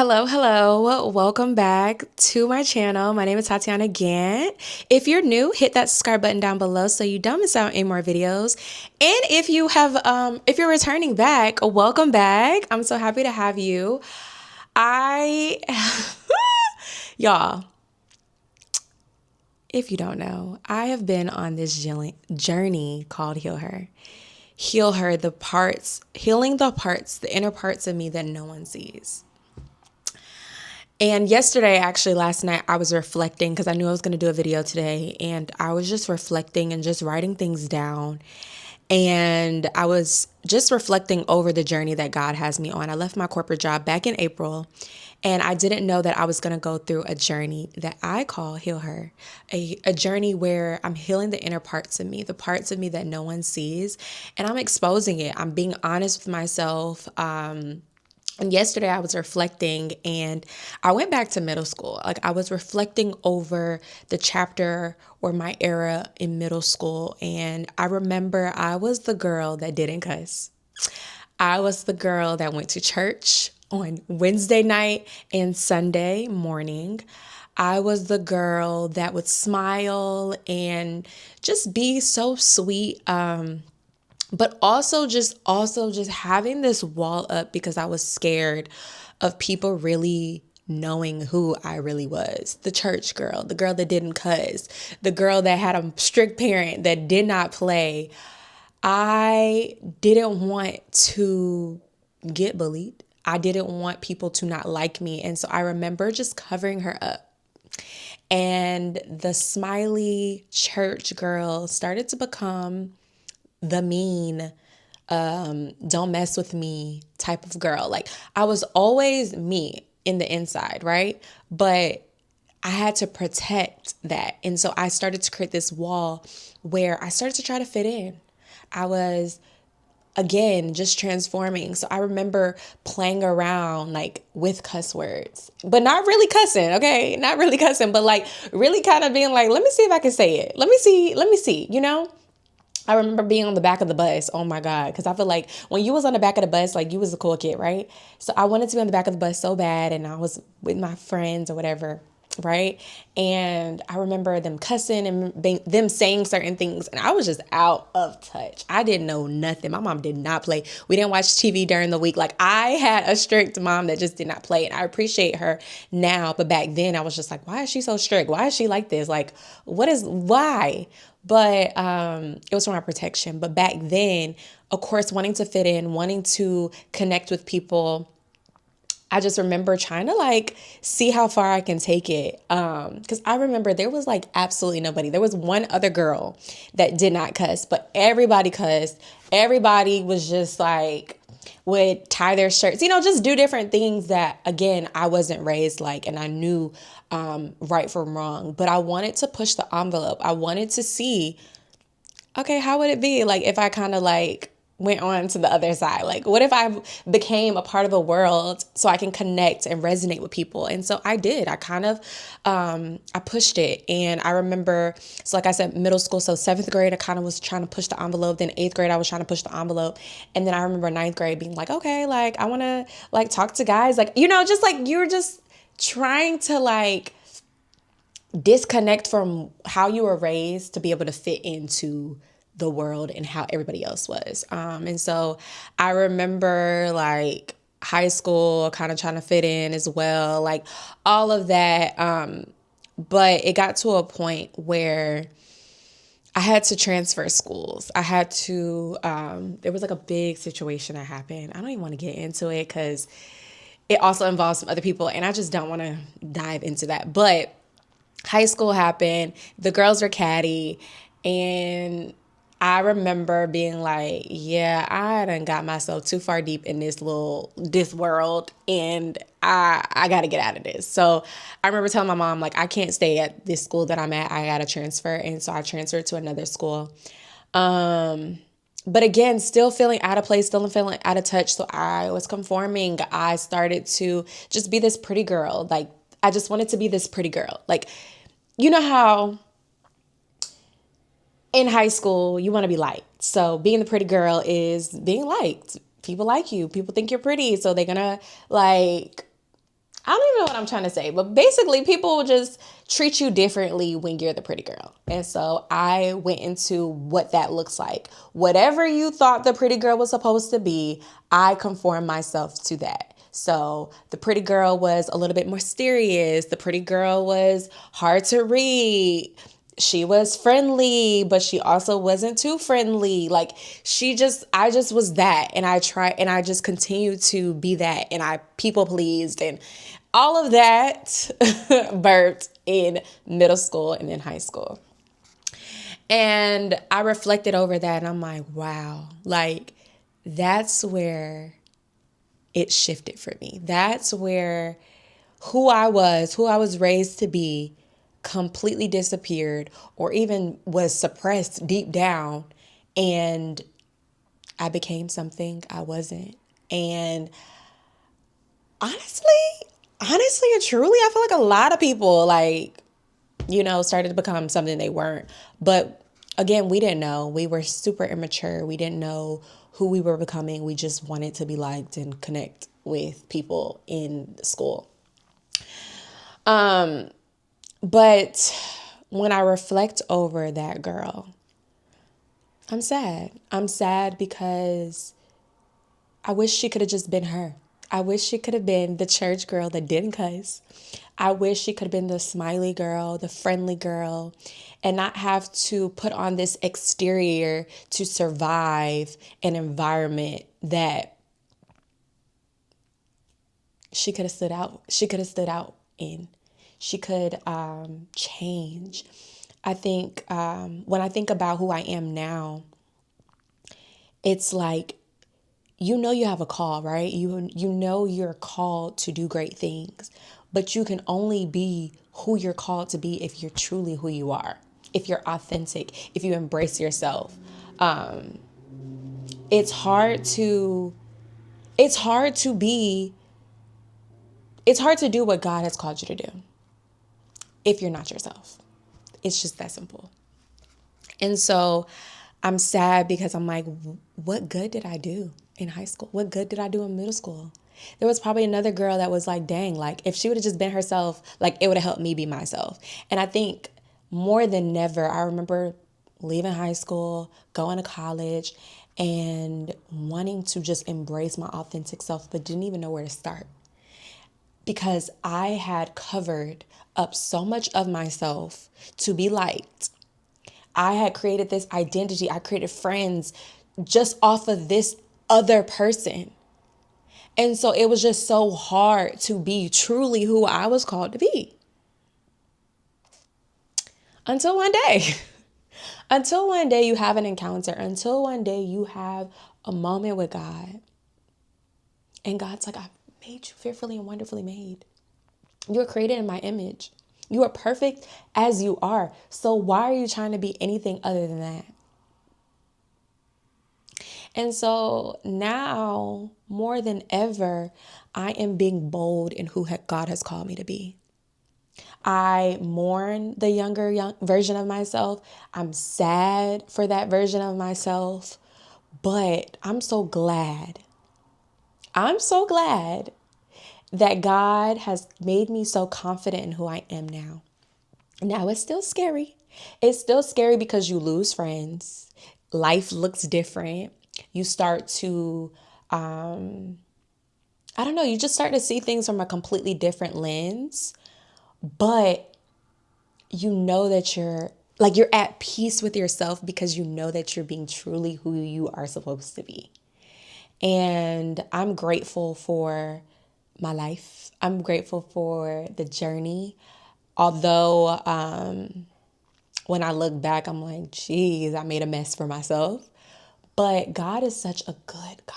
Hello. Welcome back to my channel. My name is Tatiana Gant. If you're new, hit that subscribe button down below so you don't miss out on any more videos. And if you're returning back, welcome back. I'm so happy to have you. I, y'all, if you don't know, I have been on this journey called Heal Her. Heal her, healing the parts, the inner parts of me that no one sees. And yesterday, actually, last night, I was reflecting because I knew I was going to do a video today. And I was just reflecting and just writing things down. And I was just reflecting over the journey that God has me on. I left my corporate job back in April. And I didn't know that I was going to go through a journey that I call Heal Her, a journey where I'm healing the inner parts of me, the parts of me that no one sees. And I'm exposing it. I'm being honest with myself. And yesterday I was reflecting and I went back to middle school. Like I was reflecting over the chapter or my era in middle school. And I remember I was the girl that didn't cuss. I was the girl that went to church on Wednesday night and Sunday morning. I was the girl that would smile and just be so sweet. But also just having this wall up because I was scared of people really knowing who I really was. The church girl, the girl that didn't cuss, the girl that had a strict parent that did not play. I didn't want to get bullied. I didn't want people to not like me. And so I remember just covering her up. And the smiley church girl started to become the mean, don't mess with me type of girl. Like I was always me in the inside, right? But I had to protect that. And so I started to create this wall where I started to try to fit in. I was again just transforming. So I remember playing around like with cuss words, but not really cussing, okay? Not really cussing, but like really kind of being like, let me see if I can say it. Let me see, you know? I remember being on the back of the bus. Oh my God. Because I feel like when you was on the back of the bus, like you was a cool kid, right? So I wanted to be on the back of the bus so bad. And I was with my friends or whatever, right? And I remember them cussing and them saying certain things. And I was just out of touch. I didn't know nothing. My mom did not play. We didn't watch TV during the week. Like I had a strict mom that just did not play. And I appreciate her now. But back then I was just like, why is she so strict? Why is she like this? Like, why? But it was for my protection. But back then, of course, wanting to fit in, wanting to connect with people, I just remember trying to like see how far I can take it. Because I remember there was like absolutely nobody. There was one other girl that did not cuss, but everybody cussed. Everybody was just like would tie their shirts, just do different things that, again, I wasn't raised like, and I knew right from wrong. But I wanted to push the envelope. I wanted to see, okay, how would it be like if I kind of like went on to the other side? Like, what if I became a part of the world so I can connect and resonate with people? And so I did. I kind of, I pushed it. And I remember, so like I said, middle school, so seventh grade, I kind of was trying to push the envelope. Then eighth grade, I was trying to push the envelope. And then I remember ninth grade being like, okay, like I want to like talk to guys, like, just like you're just trying to like disconnect from how you were raised to be able to fit into the world and how everybody else was. And so I remember like high school kind of trying to fit in as well, like all of that. But it got to a point where I had to transfer schools. I had to, there was like a big situation that happened. I don't even want to get into it because it also involves some other people and I just don't want to dive into that. But high school happened, the girls were catty, and I remember being like, yeah, I done got myself too far deep in this world, and I got to get out of this. So I remember telling my mom, like, I can't stay at this school that I'm at. I got to transfer. And so I transferred to another school. But again, still feeling out of place, still feeling out of touch. So I was conforming. I started to just be this pretty girl. Like, I just wanted to be this pretty girl. Like, you know how in high school you want to be liked. So being the pretty girl is being liked. People like you. People think you're pretty. So they're going to like I don't even know what I'm trying to say, but basically people just treat you differently when you're the pretty girl. And so I went into what that looks like. Whatever you thought the pretty girl was supposed to be, I conformed myself to that. So the pretty girl was a little bit more serious. The pretty girl was hard to read. She was friendly, but she also wasn't too friendly. Like I just was that. And I just continued to be that. And I people pleased and all of that birthed in middle school and in high school. And I reflected over that and I'm like, wow, like that's where it shifted for me. That's where who I was raised to be, completely disappeared or even was suppressed deep down. And I became something I wasn't. And honestly and truly, I feel like a lot of people started to become something they weren't. But again, we didn't know. We were super immature. We didn't know who we were becoming. We just wanted to be liked and connect with people in school. But when I reflect over that girl, I'm sad. I'm sad because I wish she could have just been her. I wish she could have been the church girl that didn't cuss. I wish she could have been the smiley girl, the friendly girl, and not have to put on this exterior to survive an environment that she could have stood out. She could have stood out in. She could change. I think when I think about who I am now, it's like, you have a call, right? You know you're called to do great things, but you can only be who you're called to be if you're truly who you are, if you're authentic, if you embrace yourself. It's hard to it's hard to be it's hard to do what God has called you to do if you're not yourself. It's just that simple. And so I'm sad because I'm like, what good did I do in high school? What good did I do in middle school? There was probably another girl that was like, dang, like if she would have just been herself, like it would have helped me be myself. And I think more than never, I remember leaving high school, going to college, and wanting to just embrace my authentic self, but didn't even know where to start because I had covered up so much of myself to be liked. I had created this identity. I created friends just off of this other person. And so it was just so hard to be truly who I was called to be. Until one day. Until one day you have an encounter. Until one day you have a moment with God. And God's like, I made you fearfully and wonderfully made. You are created in my image. You are perfect as you are. So why are you trying to be anything other than that? And so now, more than ever, I am being bold in who God has called me to be. I mourn the young version of myself. I'm sad for that version of myself. But I'm so glad. I'm so glad that God has made me so confident in who I am now. Now, it's still scary. It's still scary because you lose friends. Life looks different. You start to, you just start to see things from a completely different lens. But you know that you're at peace with yourself because you know that you're being truly who you are supposed to be. And I'm grateful for my life. I'm grateful for the journey. Although when I look back, I'm like, geez, I made a mess for myself. But God is such a good God.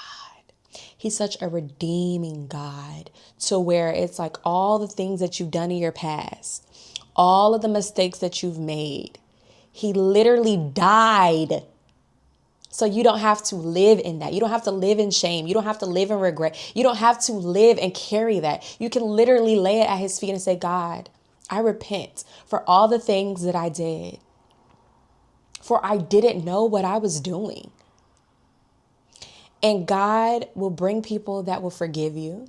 He's such a redeeming God to where it's like all the things that you've done in your past, all of the mistakes that you've made, he literally died. So you don't have to live in that. You don't have to live in shame. You don't have to live in regret. You don't have to live and carry that. You can literally lay it at his feet and say, God, I repent for all the things that I did. For I didn't know what I was doing. And God will bring people that will forgive you.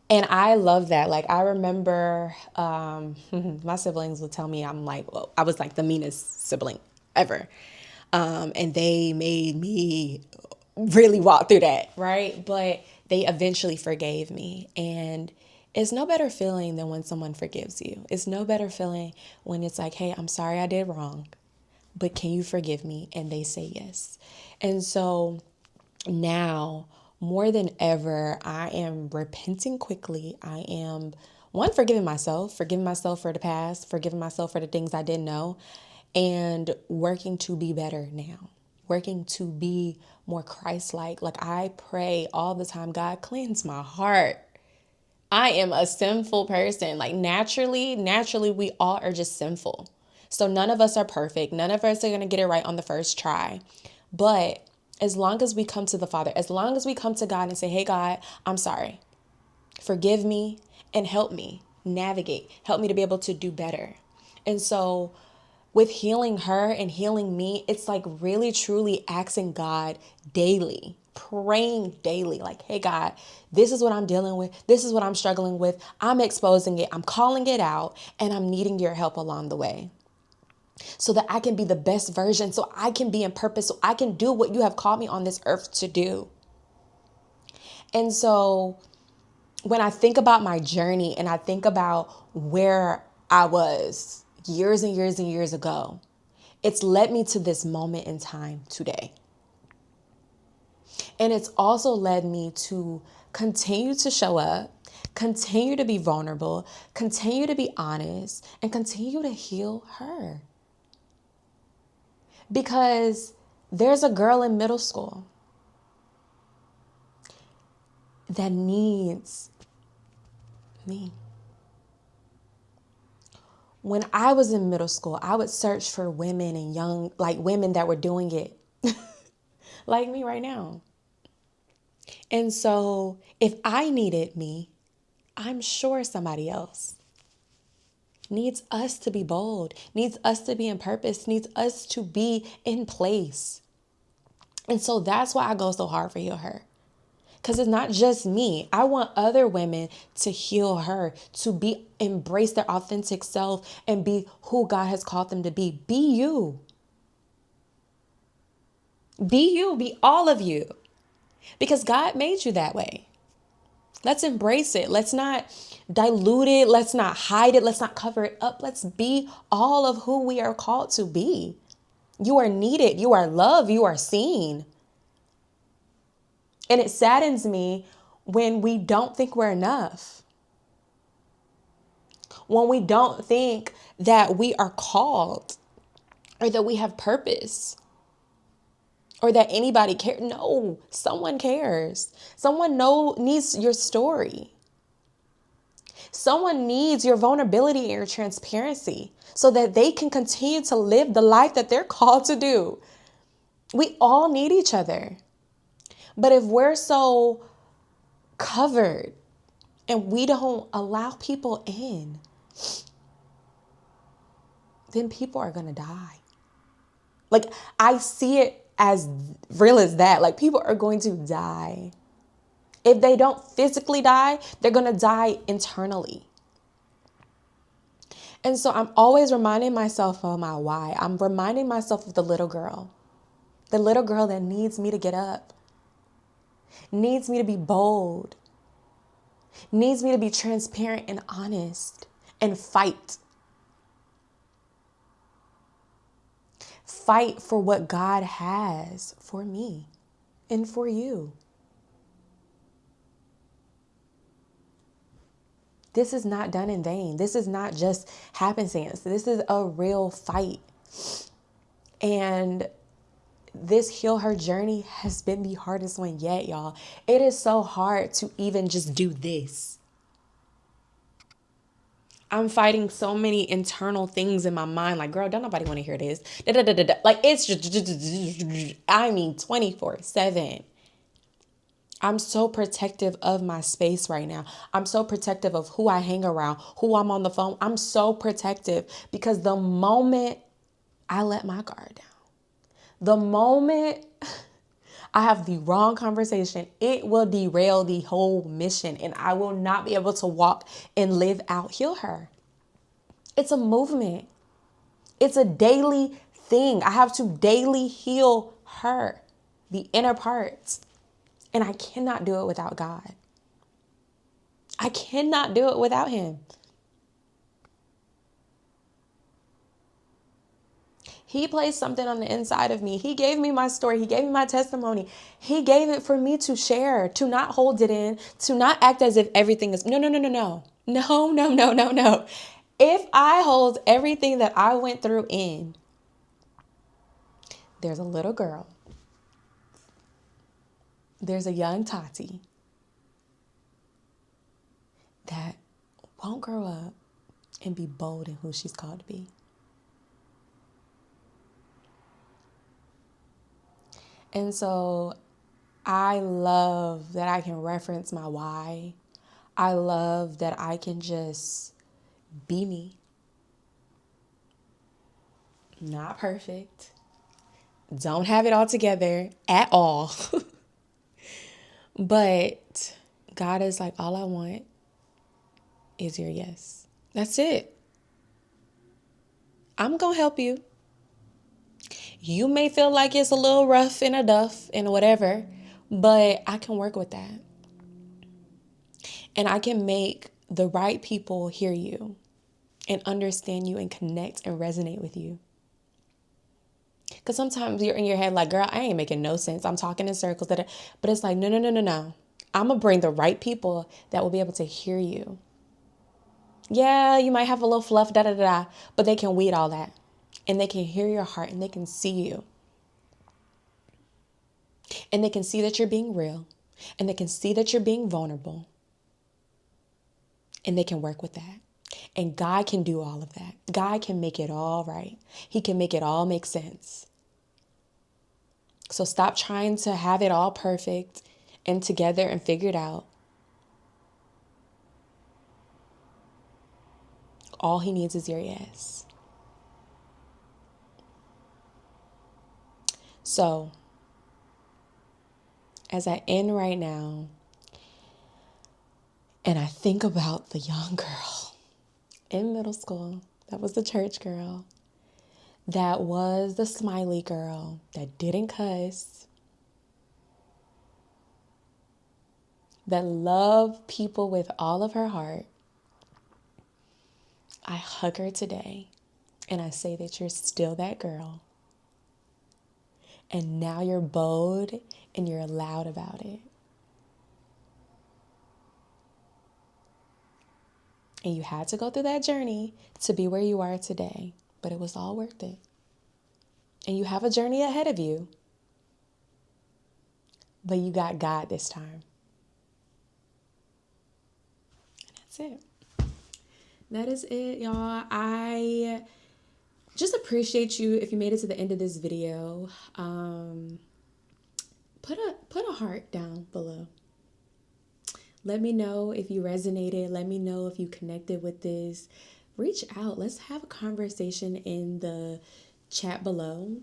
And I love that. Like, I remember my siblings would tell me well, I was like the meanest sibling ever. And they made me really walk through that, right? But they eventually forgave me. And it's no better feeling than when someone forgives you. It's no better feeling when it's like, hey, I'm sorry I did wrong, but can you forgive me? And they say yes. And so now, more than ever, I am repenting quickly. I am, one, forgiving myself for the past, forgiving myself for the things I didn't know, and working to be better now, working to be more Christ-like. Like, I pray all the time, God, cleanse my heart. I am a sinful person. Like, naturally, we all are just sinful. So none of us are perfect. None of us are going to get it right on the first try. But as long as we come to the Father, as long as we come to God and say, hey, God, I'm sorry. Forgive me and help me navigate. Help me to be able to do better. And so with healing her and healing me, it's like really truly asking God daily, praying daily, like, hey, God, this is what I'm dealing with. This is what I'm struggling with. I'm exposing it. I'm calling it out, and I'm needing your help along the way so that I can be the best version, so I can be in purpose, so I can do what you have called me on this earth to do. And so when I think about my journey and I think about where I was years and years and years ago, it's led me to this moment in time today. And it's also led me to continue to show up, continue to be vulnerable, continue to be honest, and continue to heal her. Because there's a girl in middle school that needs me. When I was in middle school, I would search for women and like women that were doing it like me right now. And so if I needed me, I'm sure somebody else needs us to be bold, needs us to be in purpose, needs us to be in place. And so that's why I go so hard for Heal Her. Because it's not just me. I want other women to heal her, to embrace their authentic self and be who God has called them to be. Be you. Be you. Be all of you. Because God made you that way. Let's embrace it. Let's not dilute it. Let's not hide it. Let's not cover it up. Let's be all of who we are called to be. You are needed. You are loved. You are seen. And it saddens me when we don't think we're enough. When we don't think that we are called or that we have purpose or that anybody cares. No, someone cares. Someone needs your story. Someone needs your vulnerability and your transparency so that they can continue to live the life that they're called to do. We all need each other. But if we're so covered and we don't allow people in, then people are going to die. Like, I see it as real as that. Like, people are going to die. If they don't physically die, they're going to die internally. And so I'm always reminding myself of my why. I'm reminding myself of the little girl that needs me to get up, needs me to be bold, needs me to be transparent and honest and fight. Fight for what God has for me and for you. This is not done in vain. This is not just happenstance. This is a real fight. And this Heal Her journey has been the hardest one yet, y'all. It is so hard to even just do this. I'm fighting so many internal things in my mind. Like, girl, don't nobody want to hear this. Da, da, da, da, da. Like, it's just, 24/7. I'm so protective of my space right now. I'm so protective of who I hang around, who I'm on the phone. I'm so protective because the moment I let my guard down, the moment I have the wrong conversation, it will derail the whole mission and I will not be able to walk and live out Heal Her. It's a movement. It's a daily thing. I have to daily heal her, the inner parts. And I cannot do it without God. I cannot do it without him. He placed something on the inside of me. He gave me my story. He gave me my testimony. He gave it for me to share, to not hold it in, to not act as if everything is no. No. If I hold everything that I went through in, there's a little girl. There's a young Tati that won't grow up and be bold in who she's called to be. And so I love that I can reference my why. I love that I can just be me. Not perfect. Don't have it all together at all. But God is like, all I want is your yes. That's it. I'm going to help you. You may feel like it's a little rough and a duff and whatever, but I can work with that. And I can make the right people hear you and understand you and connect and resonate with you. Because sometimes you're in your head like, girl, I ain't making no sense. I'm talking in circles. But it's like, no. I'm going to bring the right people that will be able to hear you. Yeah, you might have a little fluff, but they can weed all that. And they can hear your heart and they can see you. And they can see that you're being real. And they can see that you're being vulnerable. And they can work with that. And God can do all of that. God can make it all right. He can make it all make sense. So stop trying to have it all perfect and together and figured out. All he needs is your yes. So, as I end right now, and I think about the young girl in middle school, that was the church girl, that was the smiley girl, that didn't cuss, that loved people with all of her heart, I hug her today and I say that you're still that girl. And now you're bold and you're loud about it. And you had to go through that journey to be where you are today, but it was all worth it. And you have a journey ahead of you, but you got God this time. And that's it. That is it, y'all. I just appreciate you if you made it to the end of this video. Put a heart down below. Let me know if you resonated. Let me know if you connected with this. Reach out. Let's have a conversation in the chat below.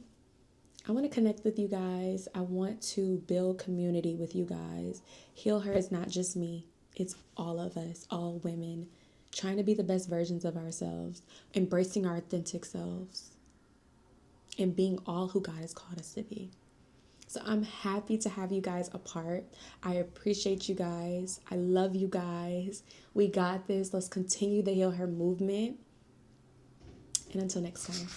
I want to connect with you guys. I want to build community with you guys. Heal Her is not just me. It's all of us, all women, trying to be the best versions of ourselves, embracing our authentic selves, and being all who God has called us to be. So I'm happy to have you guys a part. I appreciate you guys. I love you guys. We got this. Let's continue the Heal Her movement. And until next time.